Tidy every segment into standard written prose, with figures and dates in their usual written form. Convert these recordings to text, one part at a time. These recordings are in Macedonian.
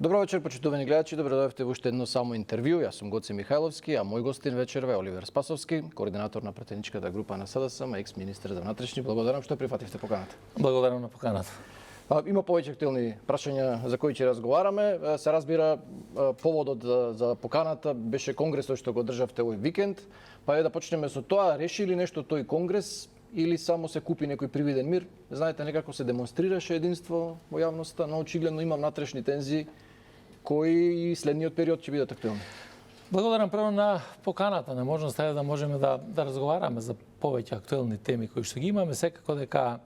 Добро вечер, почитувани гледачи. Добро дојдовте во уште едно само интервју. Јас сум Гоце Михајловски, а мој гостин вечерва е Оливер Спасовски, координатор на пратеничката група на СДСМ, екс-министер за внатрешни. Благодарам што прифативте поканата. Благодарам на поканата. Има повеќе актуелни прашања за кои ќе разговараме. Се разбира, поводот за поканата беше конгресот што го државте овој викенд. Па е да почнеме со тоа, реши ли нешто тој конгрес или само се купи некој привиден мир? Знаете, некако се демонстрираше единство во јавноста, но очигледно има внатрешни тензии кои и следниот период ќе бидат актуелни. Благодарам прво на поканата, на можноста да можеме да разговараме за повеќе актуелни теми кои што ги имаме. Секако дека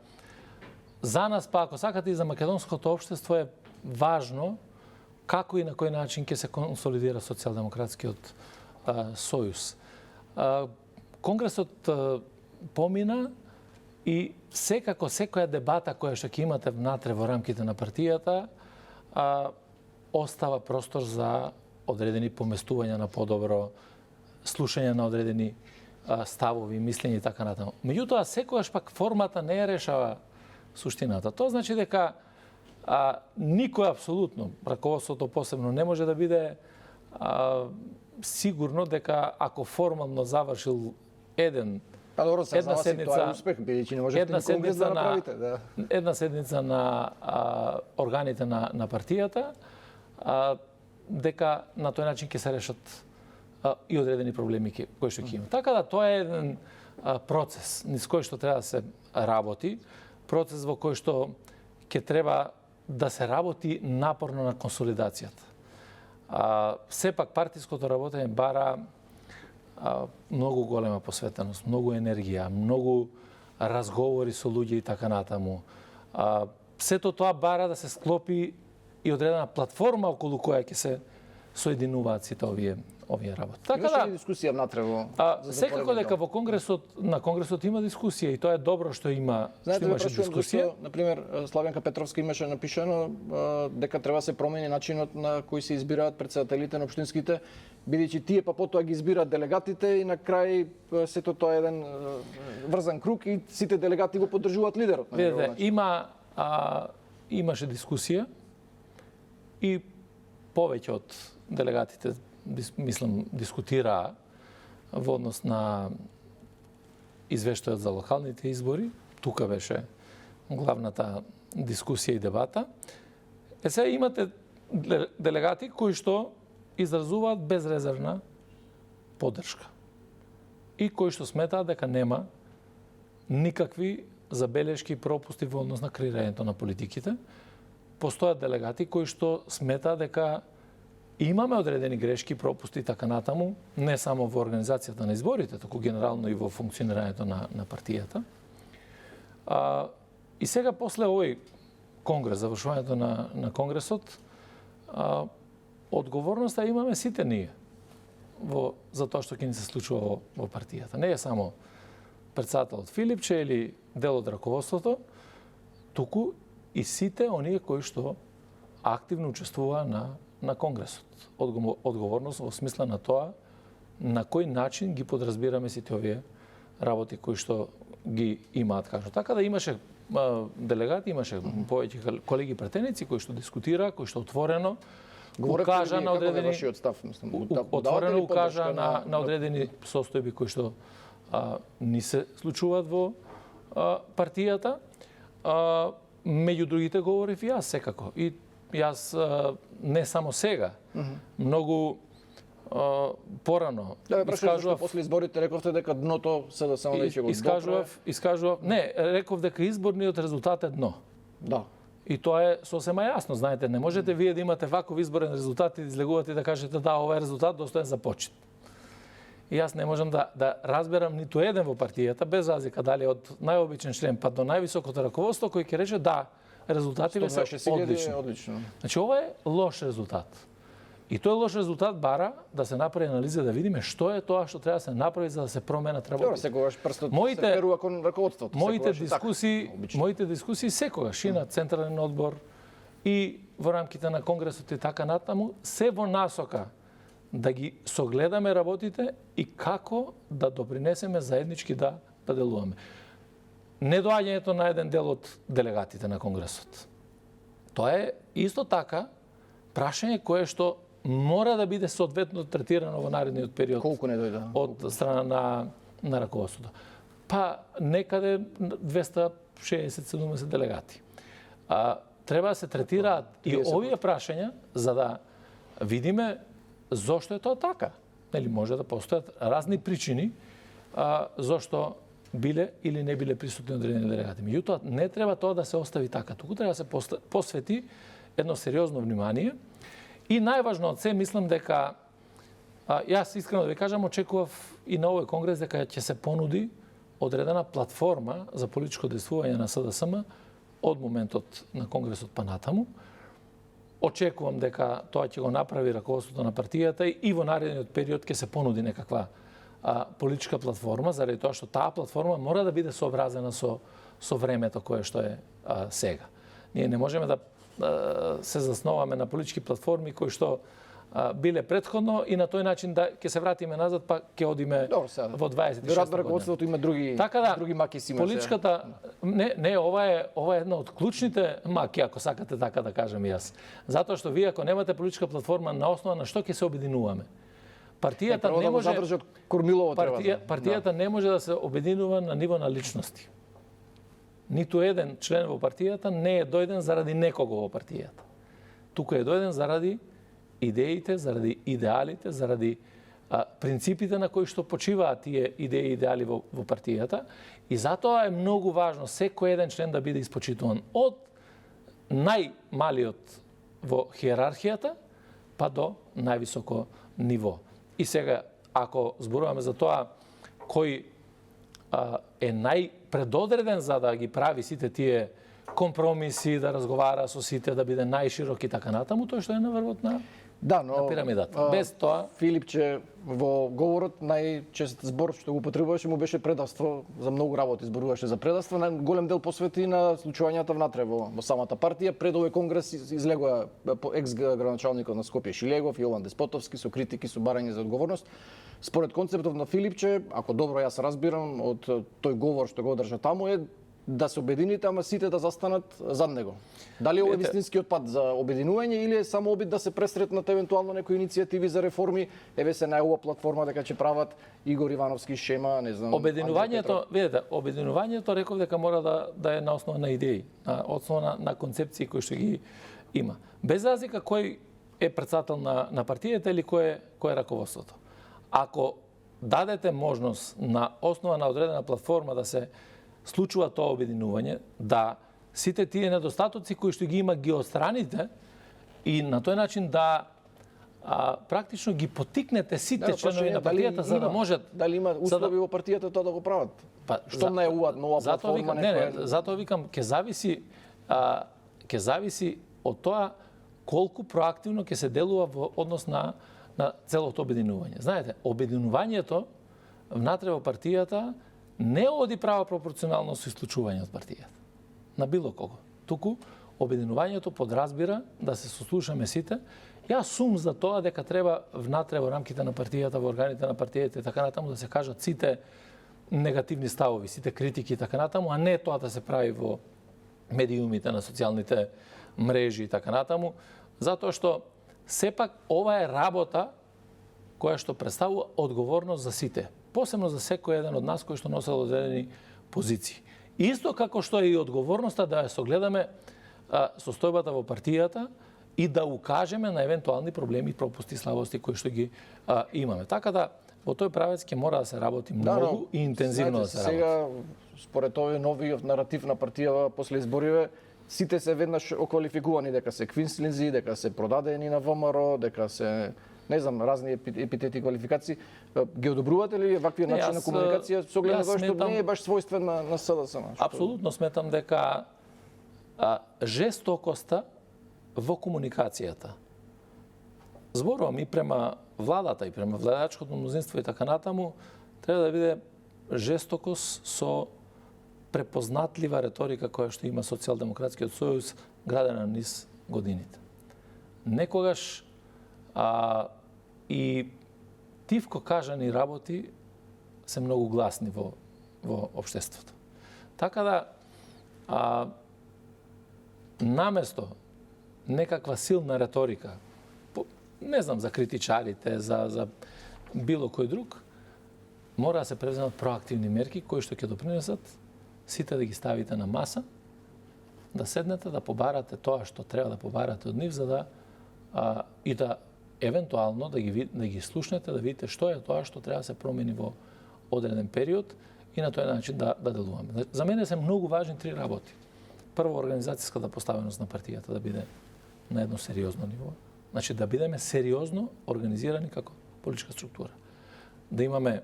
за нас, па ако сакате и за македонското општество е важно како и на кој начин ќе се консолидира социјалдемократскиот сојуз. Конгресот помина и секако секоја дебата која што ќе имате внатре во рамките на партијата остава простор за одредени поместувања на подобро, слушање на одредени ставови, мислења и така натаму. Меѓутоа, секогаш пак формата не ја решава суштината. Тоа значи дека никој апсолутно, раководството посебно, не може да биде сигурно дека ако формално завршил една седница, успех, бидејќи не можете конгрес да направите, да. Една седница на органите на партијата, дека на тој начин ќе се решат и одредени проблеми кои што ќе има. Така да тоа е еден процес низ кој што треба да се работи, процес во кој што ќе треба да се работи напорно на консолидацијата. Сепак партиското работење бара многу голема посветеност, многу енергија, многу разговори со луѓе и така натаму. Сето тоа бара да се склопи и одредена платформа околу која ќе се соединуваат сите овие работи. Така да, дискусија внатре во секако дека во на конгресот има дискусија и тоа е добро што има имаше дискусија. На пример, Славенка Петровска имаше напишано дека треба да се промени начинот на кој се избираат претседателите на општинските, бидејќи тие па потоа ги избираат делегатите и на крај сето тоа е еден врзан круг и сите делегати го поддржуваат лидерот. Видете, имаше дискусија и повеќе од делегатите, мислам, дискутираа во однос на извештајот за локалните избори. Тука беше главната дискусија и дебата. Сега имате делегати кои што изразуваат безрезервна поддршка и кои што сметаат дека нема никакви забелешки и пропусти во однос на креирањето на политиките. Постојат делегати кои што сметаат дека имаме одредени грешки, пропусти и така натаму, не само во организацијата на изборите, туку генерално и во функционирањето на партијата. И сега после овој конгрес, завршувањето на конгресот, одговорноста имаме сите ние за тоа што ќе ни се случува во партијата. Не е само претседателот Филипче или дел од раководството, туку и сите оние кои што активно учествуваа на конгресот. Одговорност во смисла на тоа на кој начин ги подразбираме сите овие работи кои што ги имаат кажу. Така да имаше делегати, имаше повеќе колеги пратеници кои што дискутира, кои што отворено укажа на одредени отворено укажа на одредени состојби кои што ни се случуваат во партијата. Меѓу другите говорив и јас секако. И јас не само сега, многу порано искажував после изборите, рековте дека дното СДСМ веќе го искажував, не, реков дека изборниот резултат е дно. Да. И тоа е сосема јасно, знаете, не можете вие да имате ваков изборен резултат и да излегувате и да кажете да, ова е резултат достоен за почит. И јас не можам да разберам ниту еден во партијата, без разлика дали од најобичен член па до највисокото раководство, кој ќе рече да, резултативе се одлични. Значи, ова е лош резултат. И тој лош резултат бара да се направи анализа, да видиме што е тоа што треба да се направи за да се променат работите. Секогаш прстот се перува кон раководството. Моите дискусии секогаш и на Централен одбор и во рамките на конгресот и така натаму се во насока да ги согледаме работите и како да допринесеме заеднички да делуваме. Недоаѓањето на еден дел од делегатите на конгресот. Тоа е исто така прашање кое што мора да биде соодветно третирано во наредниот период. Колку не дојде? Од страна на раководството. Па некаде 260-70 делегати. Треба да се третираат и овие прашања за да видиме зошто е тоа така. Нели може да постојат разни причини зошто биле или не биле присутни одредени делегати. Меѓутоа не треба тоа да се остави така. Туку треба да се посвети едно сериозно внимание и најважно од се мислам дека јас искрено да ви кажам очекував и на овој конгрес дека ќе се понуди одредена платформа за политичко действување на СДСМ од моментот на конгресот па натаму. Очекувам дека тоа ќе го направи раководството на партијата и во наредниот период ќе се понуди некаква политичка платформа, заради тоа што таа платформа мора да биде сообразена со времето кое што е сега. Ние не можеме да се засноваме на политички платформи кои што биле претходно и на тој начин да ќе се вратиме назад па ќе одиме во 26 година. Веројатно раководството има други маки си политичката не ова е една од клучните маки, ако сакате така да кажам јас. Затоа што вие ако немате политичка платформа на основа на што ќе се обединуваме. Партијата не може партијата не може да се обединува на ниво на личности. Ниту еден член во партијата не е дојден заради некого во партијата. Туку е дојден заради идеите, заради идеалите, заради принципите на кои што почиваат тие идеи и идеали во партијата и затоа е многу важно секој еден член да биде испочитуван од најмалиот во хиерархијата па до највисоко ниво. И сега, ако зборуваме за тоа кој е најпредодреден за да ги прави сите тие компромиси, да разговара со сите, да биде најширок и така натаму, тој што е на врвот на пирамидата. Без тоа Филипче во говорот најчест збор што го употребуваше му беше предавство, за многу работи зборуваше за предавство, голем дел посвети на случувањата внатре во самата партија. Пред овој конгрес излегоа екс-градоначалникот на Скопје Шилегов, Јован Деспотовски со критики, со барање за одговорност. Според концептот на Филипче, ако добро јас разбирам од тој говор што го одржа таму е да се обедините, ама сите да застанат зад него. Дали ова е вистинскиот пат за обединување или е само обид да се пресретнат евентуално некои иницијативи за реформи, еве се најава платформа дека ќе прават Игор Ивановски, Шема, не знам. Обединувањето, видете, обединувањето реков дека мора да е на основа на идеи, на основа на концепции кои што ги има. Без разлика кој е председател на партијата или кој е раководството. Ако дадете можност на основа на одредена платформа да се случува тоа обединување, да сите тие недостатоци кои што ги има ги отстраните и на тој начин да практично ги потикнете сите членови на партијата за да можат дали има услови во партијата тоа да го прават. Што најавуваат нова платформа некоја. Затоа викам ќе зависи од тоа колку проактивно ќе се делува во однос на целото обединување. Знаете, обединувањето внатре во партијата не оди права пропорционално со исклучување од партијата. На било кого. Туку, обединувањето подразбира да се сослушаме сите. Јас сум за тоа дека треба внатре во рамките на партијата, во органите на партијата и така натаму да се кажат сите негативни ставови, сите критики и така натаму, а не тоа да се прави во медиумите на социјалните мрежи и така натаму, затоа што сепак ова е работа која што представува одговорност за сите. Посебно за секој еден од нас кој што носел одредени позиции. Исто како што е и одговорноста да ја согледаме состојбата во партијата и да укажеме на евентуални проблеми, пропусти, слабости кои што ги имаме. Така да во тој правец ќе мора да се работи многу и интензивно да се работи. Сега според овој новиот наратив на партијава после избориве сите се веднаш оквалификувани дека се квинслинзи, дека се продадени на ВМРО, дека се не знам, разни епитети и квалификации. Ги одобрувате ли вакви начин на комуникација со оглед на тоа што не е баш својствен на СДСМ? Апсолутно сметам дека жестокоста во комуникацијата, зборувам и према владата и према владачкото мнозинство и така натаму, треба да биде жестокост со препознатлива реторика која што има Социјалдемократскиот сојуз градена низ годините. Некогаш и тивко кажани работи се многу гласни во општеството. Така да наместо некаква силна реторика, не знам, за критичарите, за било кој друг, мора да се преземат проактивни мерки кои што ќе допринесат сите да ги ставите на маса, да седнете, да побарате тоа што треба да побарате од нив, за да и да евентуално да ги слушнете, да видите што е тоа што треба да се промени во одреден период и на тој начин да делуваме. За мене се многу важни три работи. Прво, организацијската поставеност на партијата да биде на едно сериозно ниво. Значи да бидеме сериозно организирани како политичка структура. Да имаме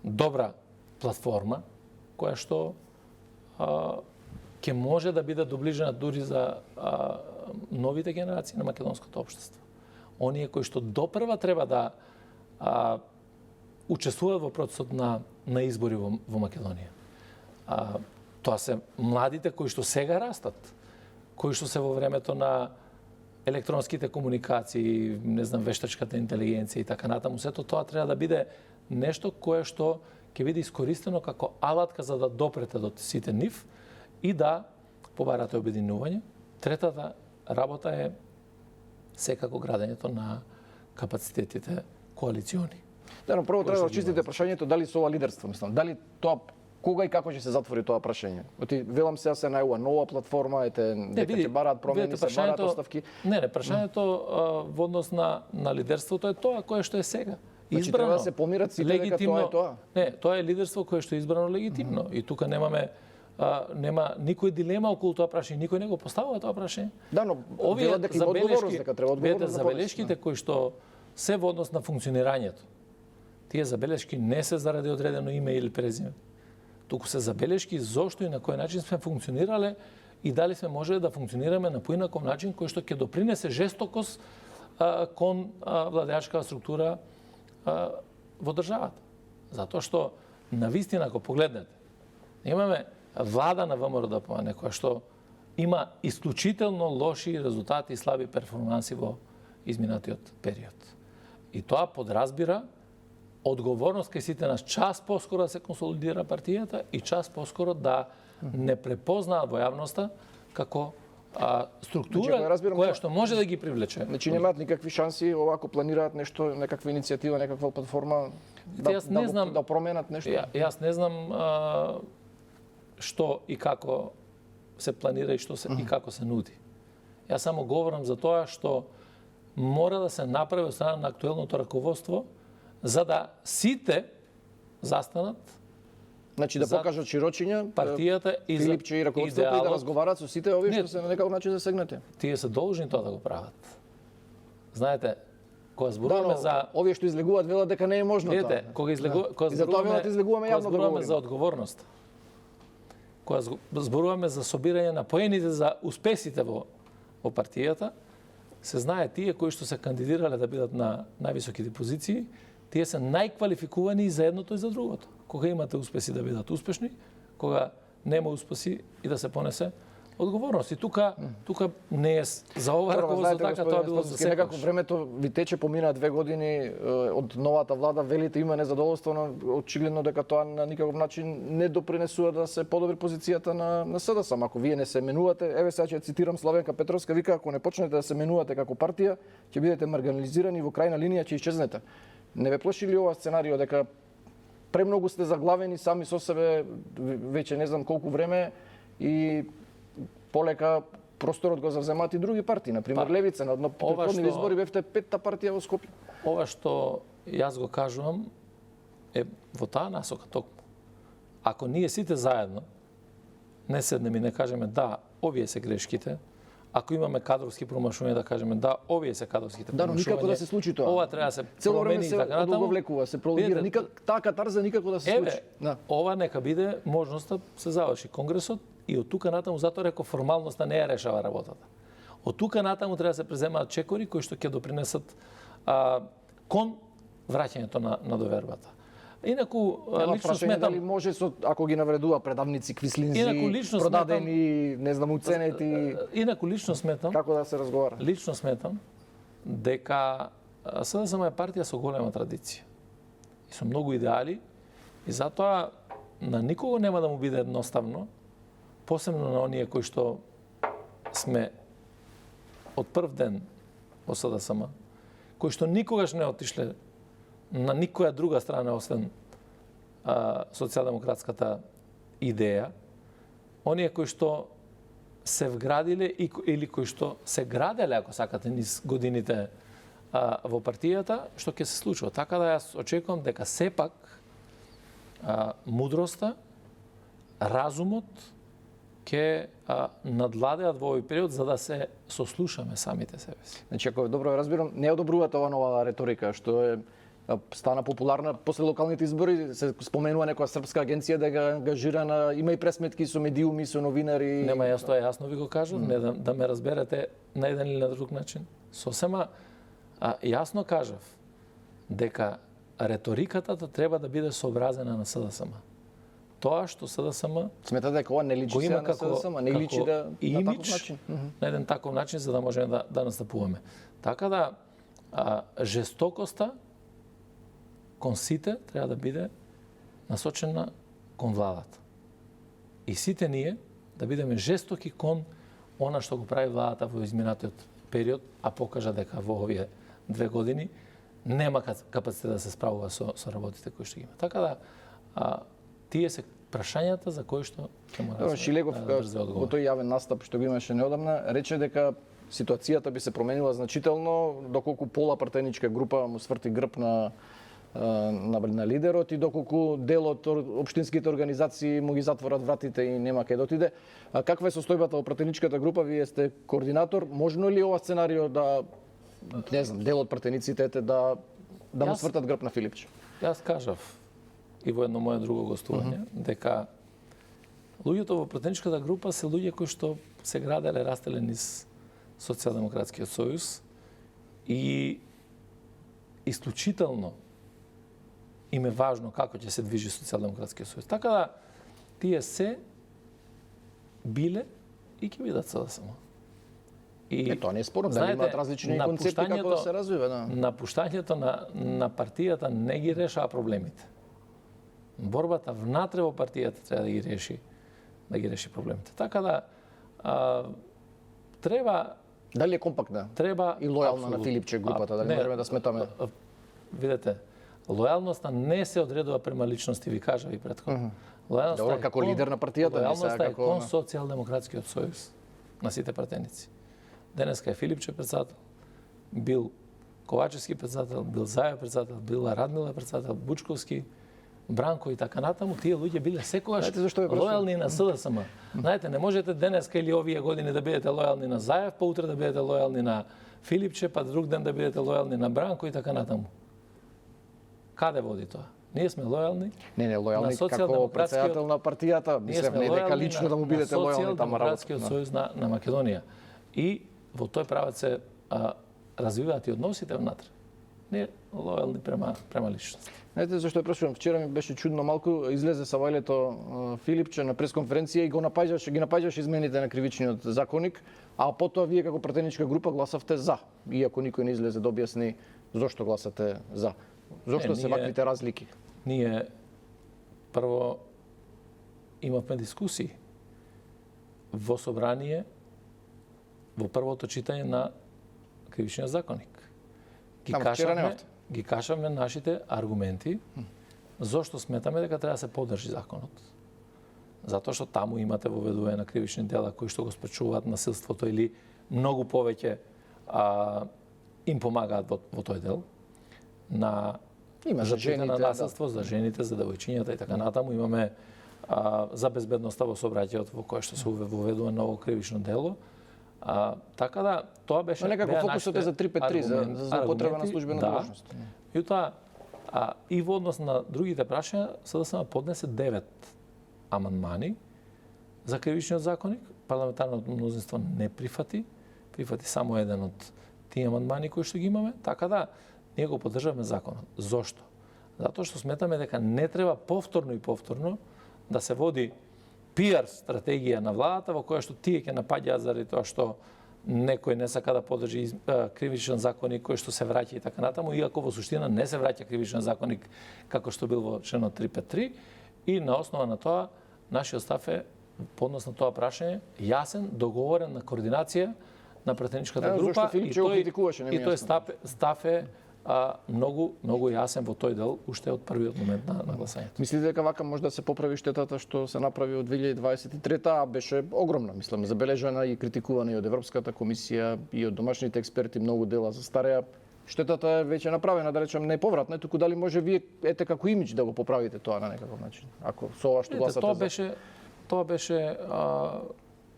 добра платформа која што ќе може да биде доближена дури за новите генерации на македонското општество. Оние кои што допрва треба да учествуваат во процесот на избори во Македонија. Тоа се младите кои што сега растат, кои што се во времето на електронските комуникации, не знам, вештачката интелигенција и така натаму, сето тоа треба да биде нешто кое што ќе биде искористено како алатка за да допрете до сите нив и да побарате обединување. Третата работа е секако градењето на капацитетите коалициони. Да, но прво треба да чистите прашањето дали со ова лидерство, мислам, дали тоа кога и како ќе се затвори тоа прашање. Оти велам сега се најува нова платформа, дека ќе бараат промени, се бараат оставки. Не, прашањето во однос на лидерството е тоа кое што е сега. Значи треба да се помират сите дека тоа е тоа. Не, тоа е лидерство кое што е избрано легитимно и тука нема никој дилема околу тоа прашање, никој не го поставува тоа прашање. Да, но овие дека има одговорност, дека треба одговорност за забелешките кои што се во однос на функционирањето. Тие забелешки не се заради одредено име или презиме. Туку се забелешки зошто и на кој начин сме функционирале и дали сме можеле да функционираме на поинаков начин кој што ќе допринесе жестокост кон владеачка структура во државата. Затоа што навистина ако погледнете, имаме влада на ВМРО-ДПМНЕ која што има исклучително лоши резултати и слаби перформанси во изминатиот период. И тоа подразбира одговорност кај сите нас час поскоро да се консолидира партијата и час поскоро да не препознаат во јавноста како структура која што може да ги привлече. Значи немаат никакви шанси овако планираат нешто, некаква иницијатива, некаква платформа да променат нешто. Јас не знам што и како се планира и што се и како се нуди. Јас само говорам за тоа што мора да се направи од страна на актуелното раководство за да сите застанат. Значи да покажат широчиња, партијата и Филипче и раководството и да разговараат со сите овие што се на некој начин засегнати. Тие се должни тоа да го прават. Знаете, кога зборуваме за овие што излегуваат велат дека не е можно тоа. Кога зборуваме за одговорност. Кога зборуваме за собирање на поените за успесите во партијата, се знае тие кои што се кандидирале да бидат на највисоките позиции, тие се најквалификувани и за едното и за другото. Кога имате успеси да бидат успешни, кога нема успеси и да се понесе одговорност. И тука не е за ова раководство така, тоа било за секојаш. Некако времето ви тече, помина 2 години од новата влада, велите има незадоволство, очигледно дека тоа на никаков начин не допринесува да се подобри позицијата на СДС. Ако вие не се менувате, еве сега ќе цитирам Славенка Петровска, вика ако не почнете да се менувате како партија, ќе бидете маргинализирани и во крајна линија ќе исчезнете. Не ве плаши ли ова сценарио дека премногу сте заглавени сами со себе веќе не знам колку време и полека просторот го завземаат и други партии, на пример Левица, на претходни избори бевте 5-та партија во Скопје. Ова што јас го кажувам е во таа насока токму. Ако ние сите заедно не седнеме и не кажеме да, овие се грешките, ако имаме кадровски промашувања да кажеме да, овие се кадровските промашувања. Да, но никако да се случи тоа. Ова треба да се промени и така натаму. Одговлекува, се пролонгира. Таа катарза никако да се случи. Ова нека биде можноста се заврши конгресот и од тука натаму, затоа реков формалноста не ја решава работата. Од тука натаму треба да се преземаат чекори кои што ќе допринесат кон враќањето на довербата. Инаку лично сметам дали може ако ги навредува предавници, квислинзи, продадени, не знам, уценети. Инаку лично сметам како да се разговара. Лично сметам дека СДСМ е партија со голема традиција и со многу идеали и затоа на никого нема да му биде едноставно, посебно на оние кои што сме од прв ден во СДСМ, кои што никогаш не отишле на никоја друга страна освен социјалдемократската идеја, оние кои што се вградиле или кои што се граделе, ако сакате, низ годините во партијата, што ќе се случува. Така да јас очекувам дека сепак мудроста, разумот ќе надвладеат во овој период за да се сослушаме самите себе си. Значи, ако добро разбирам, не одобрувате ова нова реторика што е стана популарна после локалните избори, се споменува некоја српска агенција да га ангажирана, има и пресметки со медиуми, со новинари. Нема јасно ви го кажав, не да ме разберете на еден или на друг начин. Сосема јасно кажав дека реториката треба да биде сообразена на СДСМ. Тоа што СДСМ сметате дека ова не личи го има на СДСМ, не личи да на таков начин. На еден таков начин за да можеме да настапуваме. Така да жестокоста кон сите треба да биде насочена кон владата. И сите ние да бидеме жестоки кон она што го прави владата во изминатиот период, а покажа дека во овие 2 години нема капацитет да се справува со работите кои што ги има. Така да тие се прашањата за кои што ќе мора да Шилегов во тој јавен настап што го имаше неодамна рече дека ситуацијата би се променила значително доколку пола партеничка група му сврти грб на лидерот и доколку дел од општинските организации му ги затворат вратите и нема кај да отиде. Каква е состојбата во партеничката група? Вие сте координатор. Можно ли ова сценарио да не знам, дел од партениците да му свртат грб на Филипче? Јас кажав и во едно мое друго гостување дека луѓето во партеничката група се луѓе кои што се граделе, растеле низ Социјалдемократскиот сојуз и исклучително им е важно како ќе се движи Социјалдемократскиот сојуз. Така да тие се биле и ќе бидат СДСМ. И тоа не е спорно, да имаат различни концепти како да се развива, да. Напуштањето на партијата не ги решава проблемите. Борбата внатре во партијата треба да ги реши проблемите. Така да треба дали е компактна? Треба и лојална на Филипче групата, дали можеме да сметаме? Видете, лојалноста не се одредува према личности, ви кажав и претходно. Добро, како лидер на партијата, не сега како... Лојалноста е како... кон Социјалдемократскиот сојуз на сите пратеници. Денеска е Филипче председател, бил Ковачевски председател, бил Заев председател, била Радмила председател, Бучковски, Бранко и така натаму, тие луѓе биле секогаш лојални на СДСМ. Знаете, не можете денеска или овие години да бидете лојални на Заев, па утре да бидете лојални на Филипче, па друг ден да бидете лојални на Бранко и така натаму. Каде води тоа? Ние сме лојални. Не, лојални како председател на партијата, мислев не дека лично да му бидете лојални тама работа. Социјалдемократскиот сојуз на Македонија. И во тој правец се развиваат и односите внатре. Не лојални према личност. Знаете зашто ја прашувам? Вчера ми беше чудно малку, излезе Савајлето Филипче на пресконференција и ги напаѓаше измените на кривичниот законник, а потоа вие како пратеничка група гласавте за, иако никој не излезе да објасни зошто гласате за. Зошто се ваквите разлики? Ние прво имавме дискусии во собрание во првото читање на кривичниот законник. Ги кажавме нашите аргументи зошто сметаме дека треба да се поддржи законот. Затоа што таму имате воведување на кривични дела кои што го спречуваат насилството или многу повеќе им помагаат во тој дел. Има за жените, на насилство, за жените, за девојчињата и така натаму. Имаме за безбедноста во сообраќајот во кое што се воведува ново кривично дело. Така да, тоа беше... Некако фокусот е за 353, за злоупотреба на службена должност. Јутоа, и во однос на другите прашања, СДСМ поднесе 9 амандмани за кривичниот законник. Парламентарното мнозинство не прифати само еден од тие амандмани кои што ги имаме, така да ние го поддржаваме законот. Зошто? Затоа што сметаме дека не треба повторно да се води пиар стратегија на владата во која што тие ќе напаѓаат заради тоа што некој не сака да поддржи кривичен законник кој што се враќа и така натаму, иако во суштина не се враќа кривичен законник како што бил во членот 353, и на основа на тоа нашиот став е по однос на тоа прашање јасен, договорен на координација на пратеничката Зошто група Филипче го критикуваше, не ми и тој јасно. став е многу јасен во тој дел уште од првиот момент на гласањето. Мислите дека вака може да се поправи штетата што се направи од 2023-та, а беше огромна, мислам, забележана и критикувана и од Европската комисија и од домашните експерти, многу дела застареа. Штетата е веќе направена, да речем, не повратна, туку дали може вие ете како имидж да го поправите тоа на некаков начин, ако со ова што гласате за. Тоа беше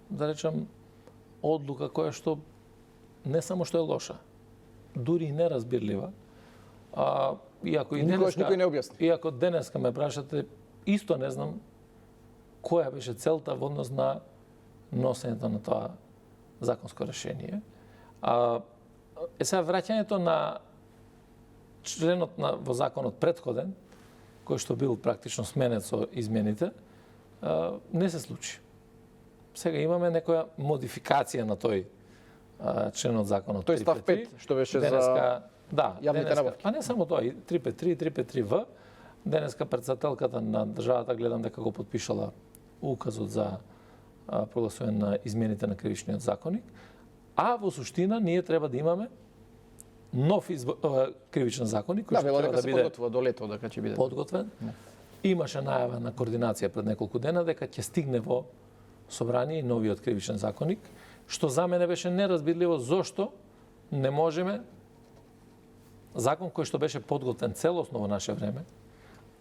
да речем одлука која што не само што е лоша, дури и неразбирлива. Иако и никој не објасни. Иако денеска ме прашате, исто не знам која беше целта во однос на носењето на тоа законско решение. Сега враќањето на членот во законот претходен, кој што бил практично сменет со измените, не се случи. Сега имаме некоја модификација на тој член од законот 353. Тој став 5 што беше денеска, за јавните набавки. А не само тоа, и 353 и 353В. Денеска претседателката на државата гледам дека го подпишала указот за прогласување на измените на кривичниот законник, а во суштина ние треба да имаме нов кривичен законник кој што треба дека да се биде подготвува до лето дека ќе биде подготвен. Имаше најава на координација пред неколку дена дека ќе стигне во собрание и новиот кривичен законник, што за мене беше неразбирливо зошто не можеме закон кој што беше подготвен целосно во наше време,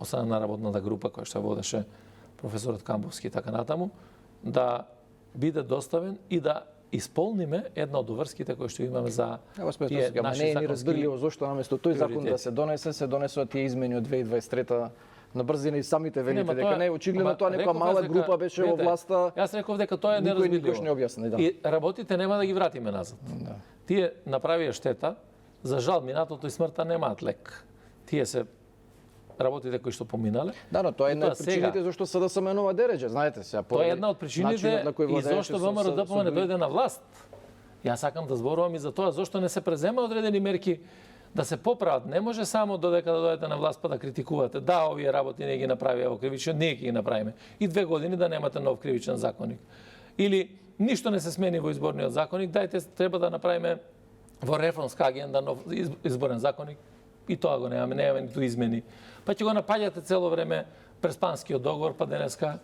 од страна на работната група која што водеше професорот Камбовски и така натаму, да биде доставен и да исполниме една од доврските кои што имаме за тие наши законски. Не е ни разбирливо зошто наместо тој закон да се донесува тие измени од 2023 на брзина и самите велите дека не е очигледно тоа некоја мала група беше во власта. Јас реков дека тоа е неразбирливо. Никој не објасни, да. И работите нема да ги вратиме назад. Да. Тие направија штета, за жал минатото и смртта немаат лек. Тие се работите кои што поминале. Да, но тоа е една од причините зашто СДСМ нова дереđа, знаете сега. Тоа е една од причините и зашто ВМРО ДПМН не дојде на власт. Јас сакам да зборувам и за тоа зашто не се презема одредени мерки да се поправат. Не може само додека да дојдете на власт па да критикувате. Да, овие работи не ги направија во кривичен, ние ќе ги направиме. И 2 години да немате нов кривичен законник. Или ништо не се смени во изборниот законник, дајте треба да направиме во реформска агенда нов изборен законник. И тоа го немаме ниту измени. Па ќе го напаѓате цело време преспанскиот договор, па денеска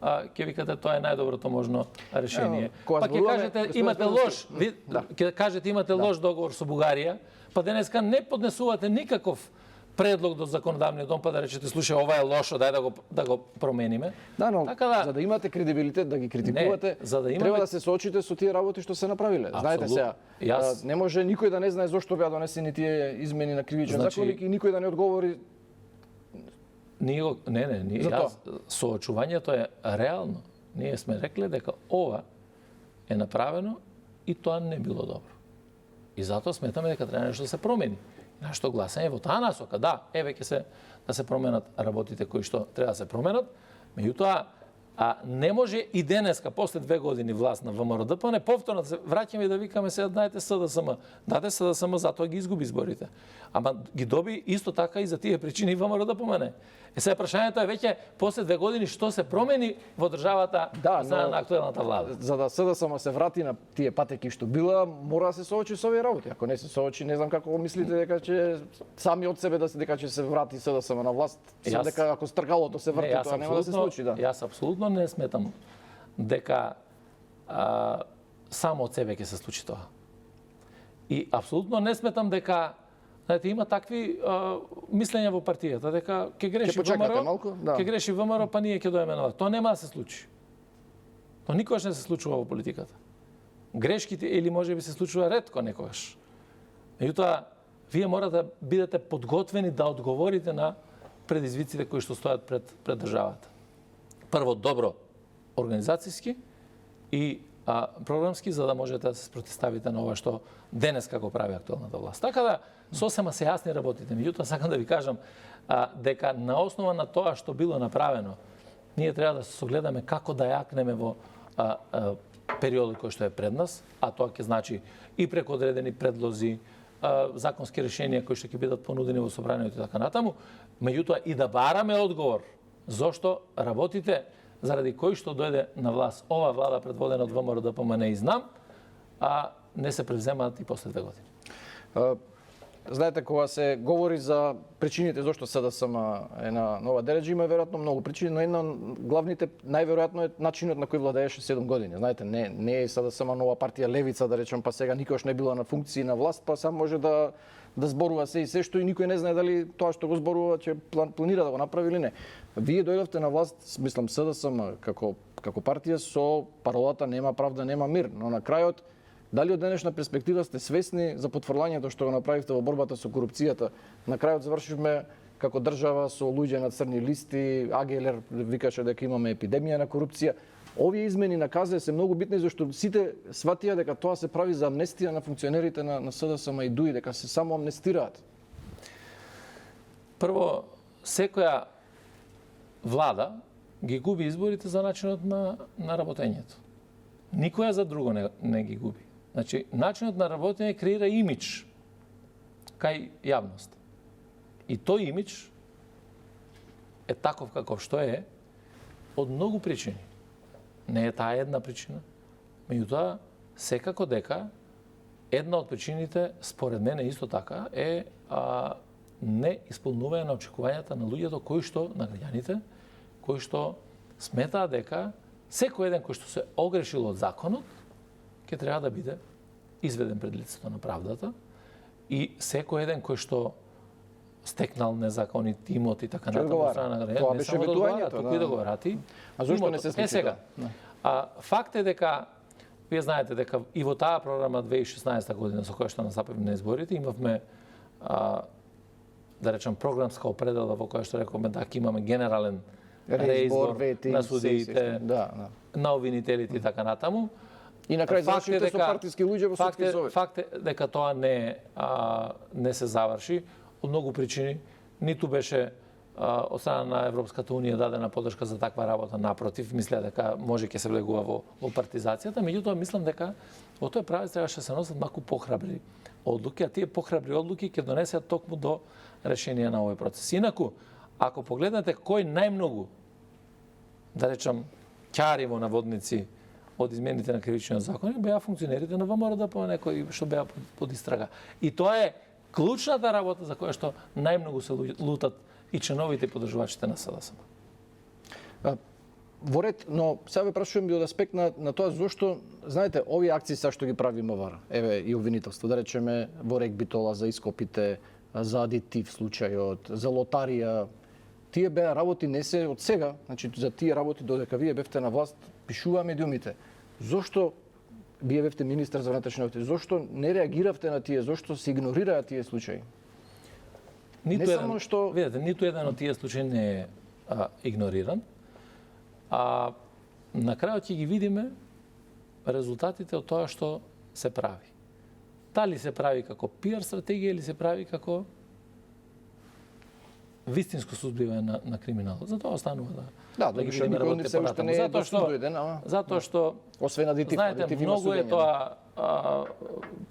ќе викате тоа е најдоброто можно решение. Па ќе кажете имате лош, ќе кажете имате лош договор со Бугарија, па денеска не поднесувате никаков предлог до законодавниот дом, па да речете слушај ова е лошо, дај да го промениме. Да, но за да имате кредибилитет да ги критикувате, треба да се соочите со тие работи што се направиле. Знаете сега, не може никој да не знае зошто беа донесени тие измени на кривичен законник и никој да не одговори. Соочувањето е реално. Ние сме рекле дека ова е направено и тоа не било добро. И затоа сметаме дека треба нешто да се промени. Нашето гласање во таа насока, да, еве ќе се да се променат работите кои што треба да се променат, меѓутоа не може и денеска после 2 години власт на ВМРО ДПМН повторно да се враќаме и да викаме сега дајте СДСМ. Даде СДСМ затоа ги изгуби изборите. Ама ги доби исто така и за тие причини ВМРО ДПМН. Сега прашањето е веќе после 2 години што се промени во државата на актуелната влада. За да СДСМ се врати на тие патеки што била, мора да се соочи со овие работи. Ако не се соочи, не знам како мислите дека ќе сами од себе дека ќе се врати СДСМ на власт, дека ако стргалото се врти, тоа нема да се случи, да. Јас апсолутно не сметам дека само од себе ќе се случи тоа. И апсолутно не сметам дека знаете, има такви мислења во партијата дека ќе греши ВМРО, ќе греши ВМРО, па ние ќе доеме на власт. Тоа нема да се случи. Тоа никогаш не се случува во политиката. Грешките или можеби се случува ретко некогаш. Меѓутоа, вие мора да бидете подготвени да одговорите на предизвиците кои што стојат пред државата. Прво, добро организацијски и програмски, за да можете да се спротиставите на ова што денеска го прави актуелната власт. Така да, сосема се јасни работите. Меѓутоа, сакам да ви кажам дека на основа на тоа што било направено, ние треба да се согледаме како да јакнеме во периодот кој што е пред нас, а тоа ќе значи и преку одредени предлози, законски решенија кои што ќе бидат понудени во собранието и така натаму, меѓутоа и да бараме одговор зошто работите заради кои што дојде на власт ова влада предводена од ВМРО ДПМН и знам, не се превземаат и после 2 години. Знаете, кога се говори за причините зашто СДСМ е на нова дереджа, има веројатно многу причини, но една од главните најверојатно е начинот на кој владееше 7 години. Знаете, не е СДСМ нова партија левица, да речем, па сега никош не била на функции на власт, па сам може да зборува се и се што и никој не знае дали тоа што го зборува ќе планира да го направи или не. Вие дојдовте на власт, мислам СДСМ како партија со паролата нема правда, нема мир, но на крајот дали од денешна перспектива сте свесни за потврлањето што го направивте во борбата со корупцијата? На крајот завршивме како држава со луѓе на црни листи, АГЛР викаше дека имаме епидемија на корупција. Овие измени на КЗ се многу битни зашто сите сватија дека тоа се прави за амнестија на функционерите на СДСМ и ДУИ, дека се само амнестираат. Прво, секоја влада ги губи изборите за начинот на работењето. Никоја за друго не ги губи. Значи, начинот на работење креира имидж кај јавност. И тој имидж е таков каков што е од многу причини. Не е таа една причина. Меѓутоа, секако дека една од причините, според мене исто така, е не исполнување на очекувањата на луѓето кои што, на граѓаните, кои што сметаат дека секој еден кој што се огрешил од законот, ќе треба да биде изведен пред лицето на правдата и секој еден кој што стекнал незаконити имоти и така натаму од страна на граѓаните, не само да одговара, туку и да го врати. А зошто не се случи сега, факт е дека вие знаете дека и во таа програма 2016 година со која што настапивме на изборите имавме да речем програмска определба во која што рековме дека имаме генерален реизбор на судиите, на обвинителите и така натаму. И на крај завршите со партиски луѓе во судски совет. Факт е дека тоа не се заврши од многу причини. Ниту беше од страна на Европската унија дадена поддршка за таква работа, напротив, мисля дека може ќе се влегува во партизацијата, меѓутоа мислам дека во тој правец требаше се носат малку похрабри одлуки, а тие похрабри одлуки ќе донесат токму до решение на овој процес. Инаку, ако погледнете кој најмногу, да речам, ќари во наводници од измените на кривичниот закон, беа функционерите на ВМРО по некои што беа под истрага. И тоа е клучната работа за која што најмногу се лутат и членовите и поддржувачите на СДСМ. Во ред, но сега ве прашувам би од аспект на тоа зошто, знаете, овие акции са што ги прави МВР, еве и обвинителство, да речеме во Рек Битола за ископите, за адитив случајот, за лотарија, тие беа работи не се од сега, значи за тие работи додека вие бевте на власт, пишуваа медиумите. Зошто вие бевте министар за внатрешни работи, зошто не реагиравте на тие, зошто се игнорираа тие случаи? Видете, ниту еден од тие случаи не е игнориран. На крајот ќе ги видиме резултатите од тоа што се прави. Дали се прави како пиар стратегија или се прави како вистинско сузбивање на криминалот. Затоа останува да ги видиме работите понатаму. Затоа што освен адитив, знаете, многу е тоа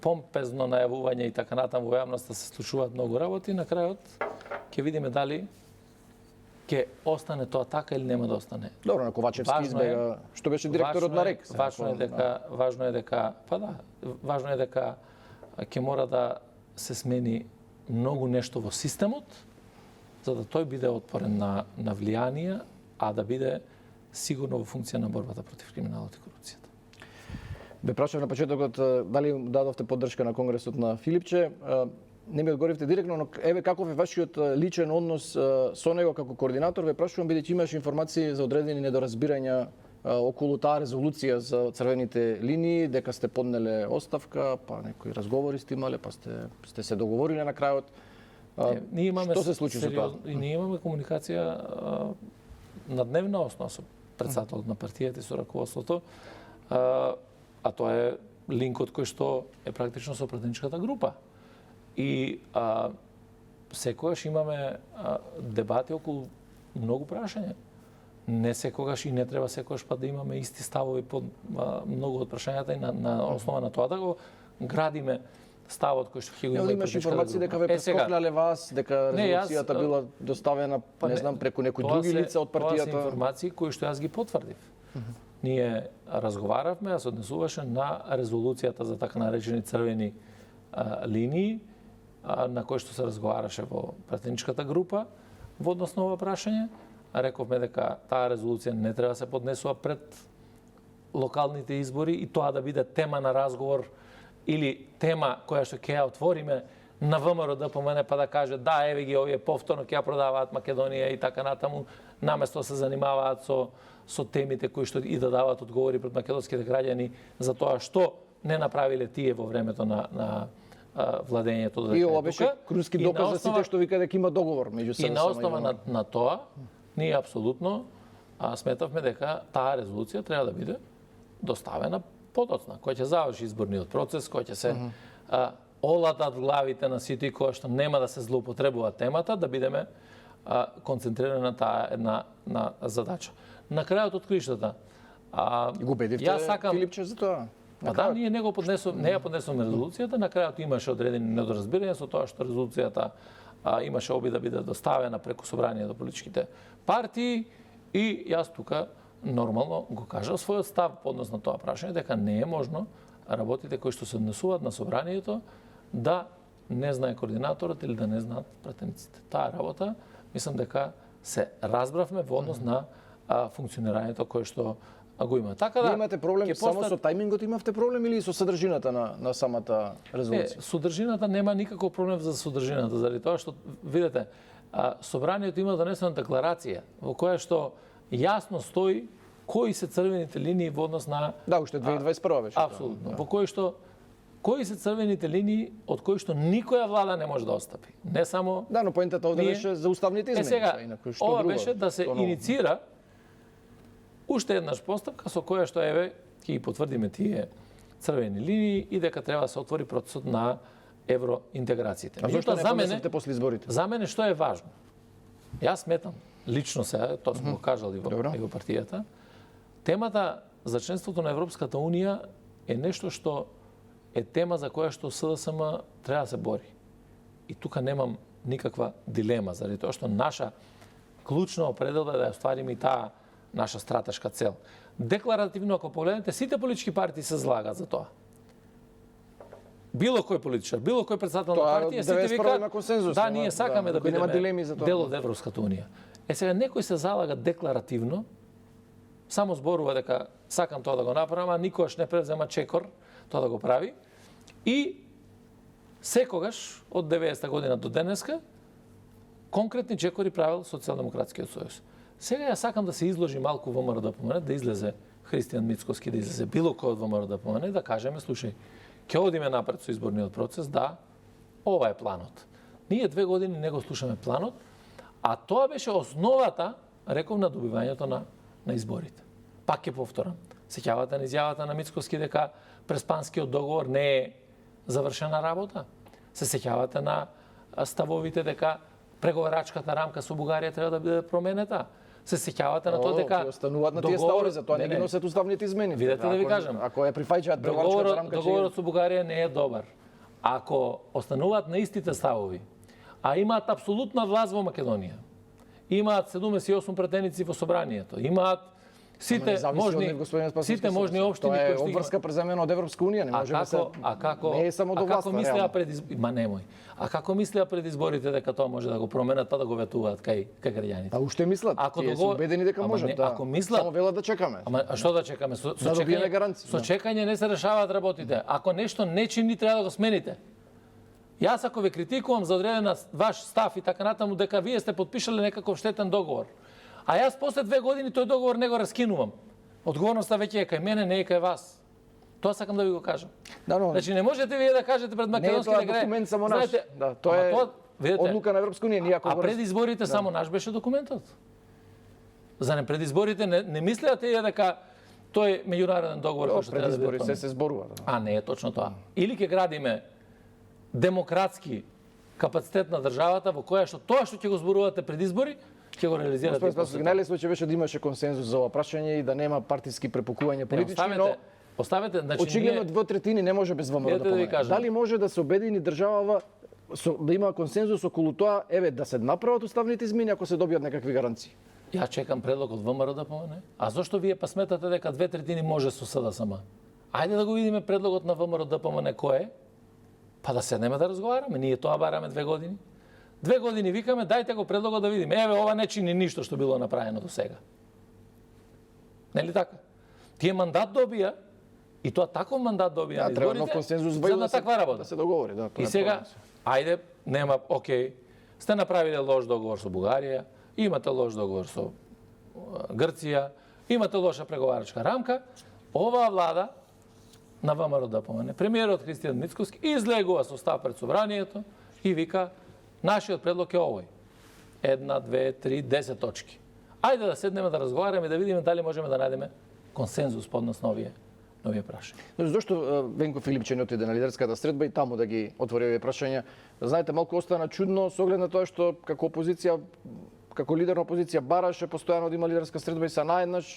помпезно најавување и така натаму во јавноста се случуваат многу работи, на крајот ќе видиме дали ќе остане тоа така или нема да остане. Добро, на Ковачевски избега, што беше директорот на РЕК. Важно е дека ќе мора да се смени многу нешто во системот, за да тој биде отпорен на влијание, а да биде сигурно во функција на борбата против криминалот и корупцијата. Бе прашав на почетокот дали дадовте поддршка на Конгресот на Филипче. Не ми одговоривте директно, но еве каков е вашиот личен однос со него како координатор? Ве прашувам бидејќи имаш информации за одредени недоразбирања околу таа резолуција за црвените линии, дека сте поднеле оставка, па некои разговори сте имале, па сте се договориле на крајот. Што се случи со тоа? Ние имаме комуникација на дневна основа со претседателот на партијата и со раководството, а тоа е линкот кој што е практично со пратеничката група. И секогаш имаме дебати околу многу прашања. Не секогаш и не треба секогаш па да имаме исти ставови по многу од прашањата и на основа на тоа да го градиме ставот кој што ќе го има. Имаш информации дека ве прескокнале вас, дека резолуцијата била доставена, не знам, преку некои други лица од партијата? Тоа се информации кои што јас ги потврдив. ние разговаравме, а се однесуваше на резолуцијата за така наречени црвени линии, на кој што се разговараше во пратеничката група во однос на ова прашање. Рековме дека таа резолуција не треба да се поднесува пред локалните избори и тоа да биде тема на разговор или тема која што ќе ја отвориме на ВМРО да помене па да каже да, еве ги овие повторно ќе ја продаваат Македонија и така натаму, наместо се занимаваат со темите кои што и да даваат одговори пред македонските граѓани за тоа што не направиле тие во времето на владењето. И ова беше крунски доказ за сите што вика дека има договор меѓу СДСМ и на основа на тоа ние апсолутно сметавме дека таа резолуција треба да биде доставена подоцна, која ќе заврши изборниот процес, кој ќе се олатат главите на сите кои што нема да се злоупотребува темата, да бидеме концентрирани на таа една задача. На крајот од кришата, го убедивте Филипче за тоа? Па да, ние не ја поднесовме резолуцијата, на крајот имаше одредени недоразбирања со тоа што резолуцијата имаше обид да биде доставена преку собрание до политичките партии и јас тука нормално го кажав својот став по однос на тоа прашање дека не е можно работите кои што се однесуваат на собранието да не знае координаторот или да не знаат пратениците. Таа работа мислам дека се разбравме во однос на функционирањето кое што го има. Така да имате проблем само со тајмингот, имавте проблем или со содржината на самата резолуција? Содржината нема никаков проблем за содржината, заради тоа што видете, собранието има донесена декларација во која што јасно стои кои се црвените линии во однос на да, уште 2021 беше. Апсолутно. Во кои се црвените линии од кои што никоја влада не може да отстапи. Не само да, но поентата овде беше за уставните измени. Сега, инаку што ова друго? беше да се иницира уште еднаш постапка со која што еве ќе ги потврдиме тие црвени линии и дека треба да се отвори процесот на евроинтеграциите. А зошто не понесете после изборите? За мене што е важно? Јас сметам, лично сега, тоа сум го кажал и во партијата, темата за членството на Европската Унија е нешто што е тема за која што СДСМ треба да се бори. И тука немам никаква дилема, заради тоа што наша клучна определба е да ја оствариме и таа наша стратешка цел. Декларативно, ако погледнете, сите политички партии се злагат за тоа. Било кој политичар, било кој председател на партија, сите викаат да, ние сакаме да бидеме дел од Европската Унија. Сега некој се залага декларативно, само зборува дека сакам тоа да го направам, а никогаш не превзема чекор тоа да го прави. И секогаш од 90-та година до денеска конкретни чекори правил Социјалдемократскиот сојуз. Сега ја сакам да се изложи малку ВМРО да помене, да излезе Христијан Мицкоски, да излезе било кој од ВМРО да помене, да кажеме, слушај, ќе одиме напред со изборниот процес, да, ова е планот. Ние 2 години не го слушаме планот, а тоа беше основата, реков, на добивањето на изборите. Пак ќе повторам. Сеќавате на изјавата на Мицкоски дека преспанскиот договор не е завршена работа. Се сеќавате на ставовите дека преговарачката рамка со Бугарија треба да биде променета. Се сеќавате на тоа дека остануваат на тие ставови, за тоа не ги носат уставните измени. Видете да ви кажам. Ако ја прифаќаат преговарачката рамка, договорот со Бугарија не е добар. Ако остануваат на истите ставови, а имаат апсолутна власт во Македонија, имаат 78 пратеници во собранието, имаат сите можни општини кои што обврска преземена од Европска Унија, не може да се не е само до власта. Ма немој. А како мислеа пред изборите дека тоа може да го променат па да го ветуваат кај граѓаните? А уште мислат, тие се убедени дека можат, да. Ако мислат, само велат да чекаме. А што да чекаме? Со чекање не се решаваат работите. Ако нешто не чини, треба да го смените. Јас ако ве критикувам за одреден ваш став и така натаму дека вие сте потпишале некаков штетен договор, а јас после 2 години тој договор не го раскинувам. Одговорноста веќе е кај мене, не е кај вас. Тоа сакам да ви го кажам. Да, но... Значи не можете вие да кажете пред македонските граѓани. Не е тоа документ само наш. Да, тоа е одлука на Европска Унија, ние ако а пред изборите само наш беше документот. За не пред изборите не мислеате ја дека тој меѓународен договор кој што пред избори се зборува. А не е точно тоа. Или ќе градиме демократски капацитет на државата во која што тоа што ќе го зборувате пред избори ќе го реализирате. Најлесно ќе беше да имаше консензус за ова прашање и да нема партиски препукување политички, но оставете, значи очигледно 2/3 не може без ВМРО да помине. Дали може да се обедини државава да има консензус околу тоа, еве да се направат уставните измени ако се добијат некакви гаранции? Ја чекам предлог од ВМРО да помине. А зошто вие па сметате дека 2/3 може со СДСМ? Ајде да го видиме предлогот на ВМРО да помине кој е, па да седнеме да разговараме. Ние тоа бараме 2 години. 2 години викаме, дајте го предлогот да видиме. Еве, ова не чини ништо што било направено до сега. Нели така? Тие мандат добија, и тоа таков мандат добија на треба нов изборите, консензус за во да таква работа. да се договори, да. И сега, ајде, нема, окей, сте направиле лош договор со Бугарија, имате лош договор со Грција, имате лоша преговарачка рамка, оваа влада на ВМРО да помине. Премиерот Христијан Мицкоски излегува со став пред собранието и вика, нашиот предлог е овој. 1, 2, 3, 10 точки. Ајде да седнеме да разговараме и да видиме дали можеме да најдеме консензус по однос на овие прашања. Зошто Венко Филипче не отиде на лидерската средба и таму да ги отвори овие прашања? Знаете, малку остана чудно со оглед на тоа што како опозиција, како лидер на опозиција бараше постојано да има лидерска средба и са наеднаш